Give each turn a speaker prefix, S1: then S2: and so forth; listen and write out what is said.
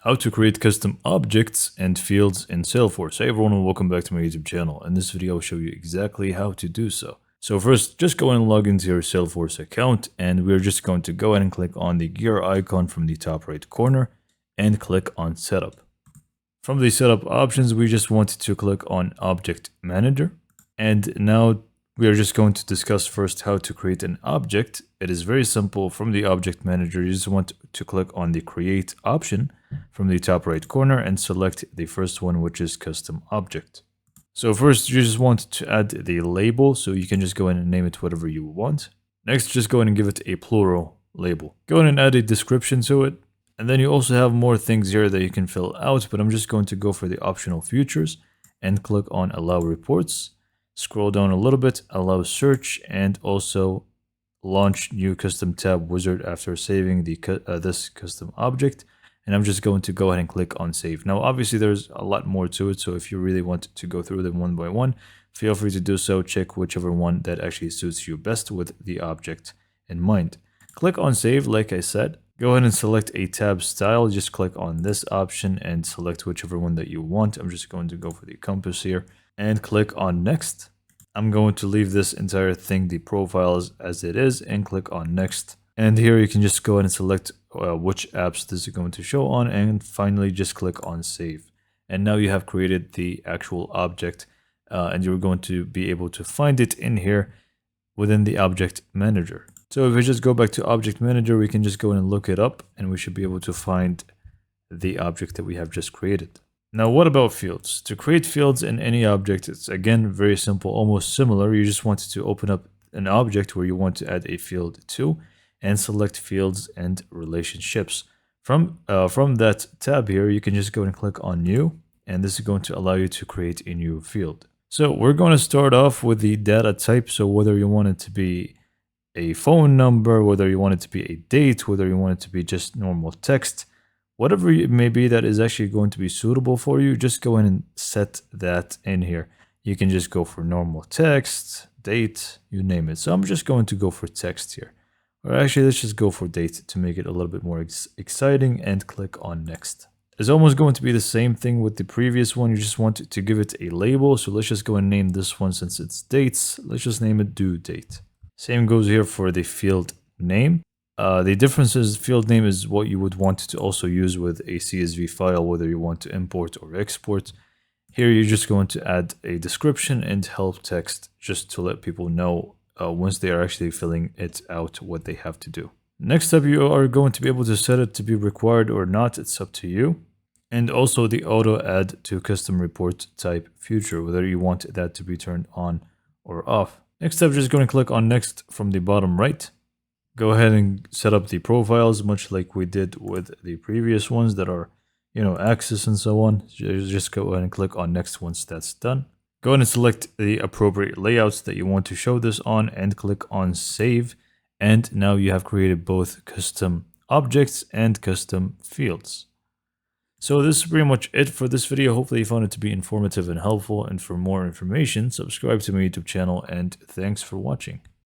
S1: How to create custom objects and fields in Salesforce. Hey everyone and welcome back to my YouTube channel. In this video I'll show you exactly how to do so. So first, just go and log into your Salesforce account, and we're just going to go ahead and click on the gear icon from the top right corner and click on setup. From the setup options, we just want to click on object manager, and now we are just going to discuss first how to create an object. It is very simple. From the object manager, you just want to click on the create option from the top right corner and select the first one, which is custom object. So first, you just want to add the label, so you can just go in and name it whatever you want. Next, just go in and give it a plural label. Go in and add a description to it. And then you also have more things here that you can fill out, but I'm just going to go for the optional features and click on allow reports. Scroll down a little bit, allow search, and also launch new custom tab wizard after saving the this custom object. And I'm just going to go ahead and click on save. Now, obviously, there's a lot more to it, so if you really want to go through them one by one, feel free to do so. Check whichever one that actually suits you best with the object in mind. Click on save, like I said. Go ahead and select a tab style. Just click on this option and select whichever one that you want. I'm just going to go for the compass here and click on next. I'm going to leave this entire thing, the profiles, as it is, and click on next. And here you can just go ahead and select which apps this is going to show on, and finally just click on save. And now you have created the actual object, and you're going to be able to find it in here within the object manager. So if we just go back to object manager, we can just go in and look it up, and we should be able to find the object that we have just created. Now, what about fields? To create fields in any object, it's again very simple, almost similar. You just want to open up an object where you want to add a field to, and select fields and relationships. From that tab here, you can just go and click on new, and this is going to allow you to create a new field. So we're going to start off with the data type. So whether you want it to be a phone number, whether you want it to be a date, whether you want it to be just normal text, whatever it may be that is actually going to be suitable for you, just go in and set that in here. You can just go for normal text, date, you name it. So I'm just going to go for text here. Or actually, let's just go for date to make it a little bit more exciting, and click on next. It's almost going to be the same thing with the previous one. You just want to give it a label. So let's just go and name this one, since it's dates. Let's just name it due date. Same goes here for the field name. The difference is field name is what you would want to also use with a CSV file, whether you want to import or export. Here, you're just going to add a description and help text just to let people know once they are actually filling it out what they have to do. Next up, you are going to be able to set it to be required or not. It's up to you. And also the auto add to custom report type feature, whether you want that to be turned on or off. Next up, just going to click on next from the bottom right. Go ahead and set up the profiles, much like we did with the previous ones that are, axis and so on. Just go ahead and click on next once that's done. Go ahead and select the appropriate layouts that you want to show this on and click on save. And now you have created both custom objects and custom fields. So this is pretty much it for this video. Hopefully you found it to be informative and helpful. And for more information, subscribe to my YouTube channel, and thanks for watching.